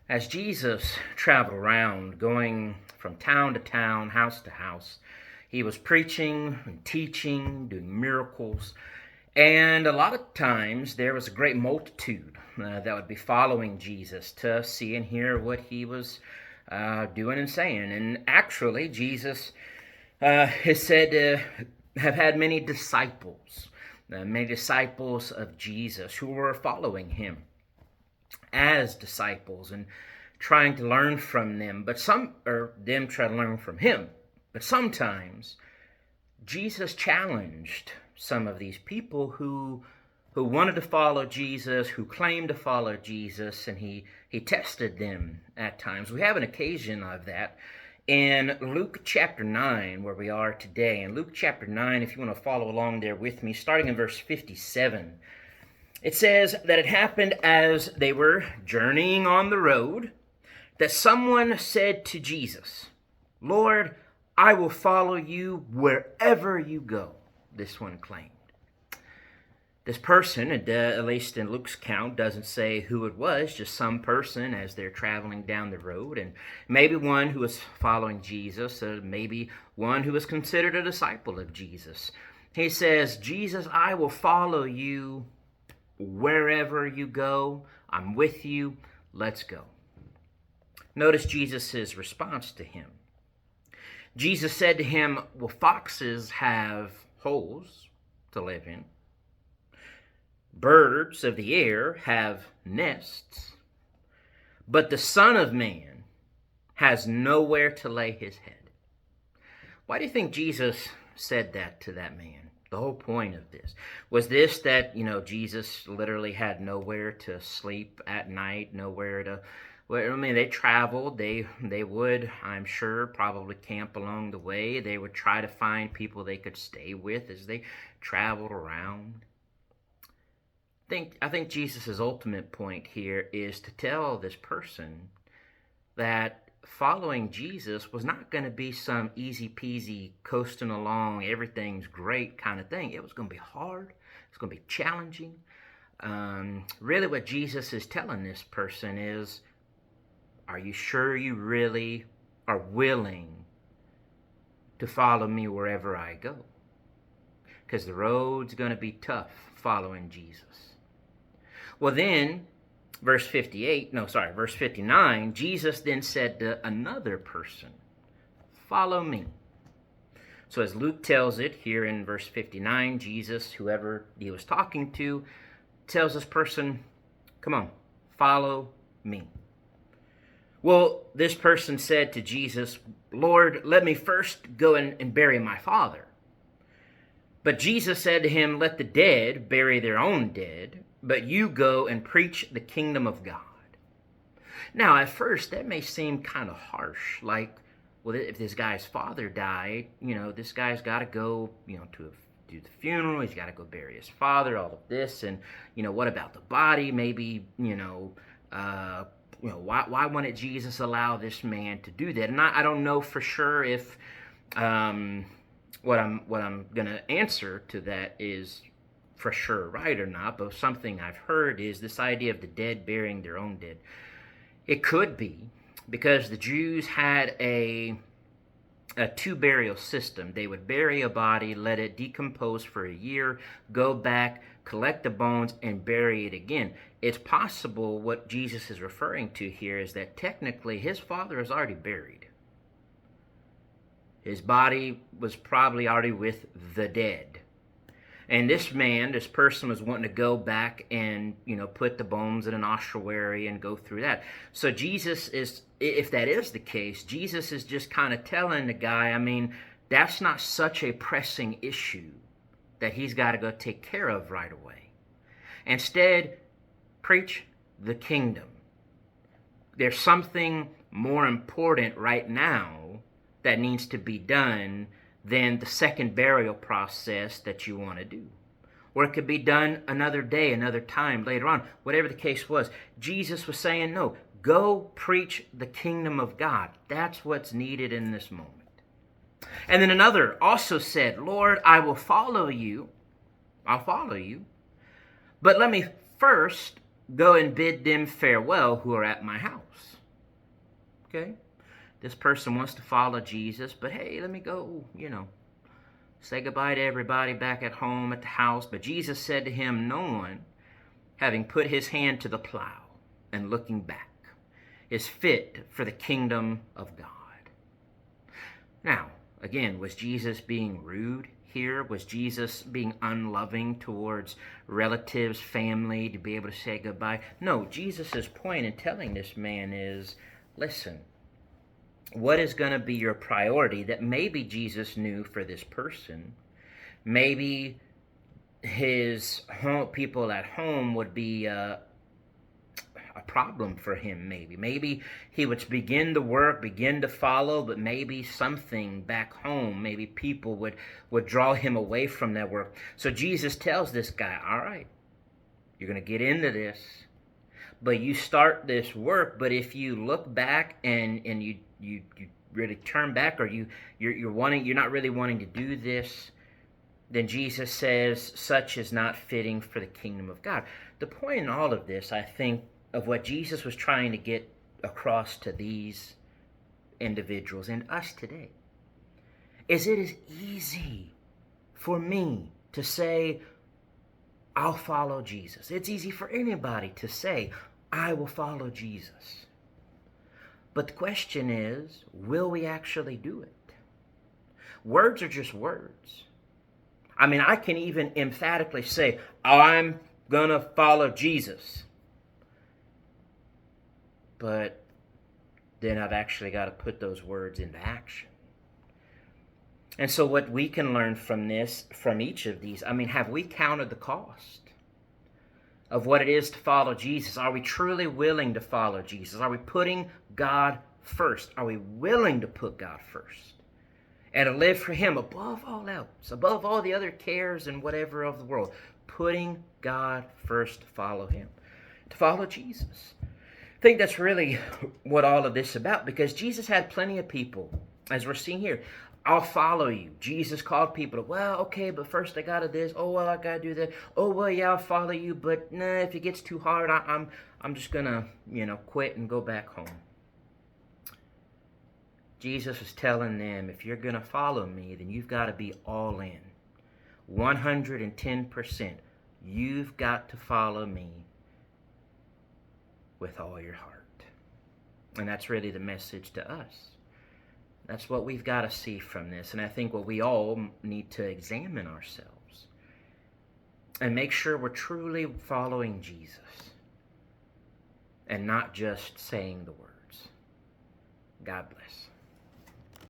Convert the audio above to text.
As Jesus traveled around, going from town to town, house to house, he was preaching and teaching, doing miracles. And a lot of times there was a great multitude that would be following Jesus to see and hear what he was doing and saying. And actually, Jesus is said to have had many disciples of Jesus who were following him as disciples and trying to learn from them, but some or them try to learn from him. But sometimes Jesus challenged some of these people who wanted to follow Jesus, who claimed to follow Jesus, and he tested them at times. We have an occasion of that in Luke chapter 9, where we are today. In Luke chapter 9, if you want to follow along there with me, starting in verse 57, it says that it happened as they were journeying on the road that someone said to Jesus, "Lord, I will follow you wherever you go," this one claimed. This person, at least in Luke's count, doesn't say who it was, just some person as they're traveling down the road, and maybe one who was following Jesus, maybe one who was considered a disciple of Jesus. He says, "Jesus, I will follow you wherever you go. I'm with you. Let's go." Notice Jesus' response to him. Jesus said to him, "Well, foxes have holes to live in. Birds of the air have nests. But the Son of Man has nowhere to lay his head." Why do you think Jesus said that to that man? The whole point of this. Was this that, Jesus literally had nowhere to sleep at night, nowhere to... Well, I mean, they traveled. They would, I'm sure, probably camp along the way. They would try to find people they could stay with as they traveled around. I think Jesus' ultimate point here is to tell this person that following Jesus was not going to be some easy peasy, coasting along, everything's great kind of thing. It was going to be hard. It's going to be challenging. Really what Jesus is telling this person is, are you sure you really are willing to follow me wherever I go? Because the road's going to be tough following Jesus. Well then, verse 59, Jesus then said to another person, "Follow me." So as Luke tells it here in verse 59, Jesus, whoever he was talking to, tells this person, "Come on, follow me." Well, this person said to Jesus, "Lord, let me first go and bury my father." But Jesus said to him, "Let the dead bury their own dead, but you go and preach the kingdom of God." Now, at first, that may seem kind of harsh. Like, well, if this guy's father died, this guy's got to go, to do the funeral. He's got to go bury his father, all of this. And, what about the body? Maybe, why wouldn't Jesus allow this man to do that? And I don't know for sure if what I'm going to answer to that is for sure right or not, but something I've heard is this idea of the dead burying their own dead. It could be because the Jews had a two burial system. They would bury a body, let it decompose for a year, go back, collect the bones, and bury it again. It's possible what Jesus is referring to here is that technically his father is already buried. His body was probably already with the dead. And this person was wanting to go back and, put the bones in an ossuary and go through that. So Jesus is, if that is the case, Jesus is just kind of telling the guy, that's not such a pressing issue that he's got to go take care of right away. Instead, preach the kingdom. There's something more important right now that needs to be done than the second burial process that you want to do. Or it could be done another day, another time, later on. Whatever the case was, Jesus was saying, no, go preach the kingdom of God. That's what's needed in this moment. And then another also said, "Lord, I will follow you. I'll follow you. But let me first go and bid them farewell who are at my house." Okay? This person wants to follow Jesus, but hey, let me go, say goodbye to everybody back at home at the house. But Jesus said to him, no one, having put his hand to the plow and looking back, is fit for the kingdom of God. Now, again, was Jesus being rude here? Was Jesus being unloving towards relatives, family, to be able to say goodbye? No, Jesus' point in telling this man is, listen, what is going to be your priority that maybe Jesus knew for this person? Maybe his people at home would be a problem for him. Maybe he would begin to work, begin to follow, but maybe something back home, maybe people would draw him away from that work. So Jesus tells this guy, all right, you're going to get into this, but you start this work, but if you look back and you really turn back, or you're not really wanting to do this, then Jesus says such is not fitting for the kingdom of God. The point in all of this, I think, of what Jesus was trying to get across to these individuals and us today, is it is easy for me to say, I'll follow Jesus. It's easy for anybody to say, I will follow Jesus. But the question is, will we actually do it? Words are just words. I mean, I can even emphatically say, I'm going to follow Jesus. But then I've actually got to put those words into action. And so what we can learn from this, from each of these, I mean, have we counted the cost of what it is to follow Jesus? Are we truly willing to follow Jesus? Are we putting God first? Are we willing to put God first? And to live for Him above all else, above all the other cares and whatever of the world. Putting God first to follow Him, to follow Jesus. I think that's really what all of this is about, because Jesus had plenty of people, as we're seeing here. I'll follow you. Jesus called people to, well, okay, but first I got to this. Oh, well, I got to do that. Oh, well, yeah, I'll follow you, but nah, if it gets too hard, I'm just going to, quit and go back home. Jesus was telling them, if you're going to follow me, then you've got to be all in. 110%. You've got to follow me with all your heart. And that's really the message to us. That's what we've got to see from this. And I think what we all need to examine ourselves and make sure we're truly following Jesus and not just saying the words. God bless.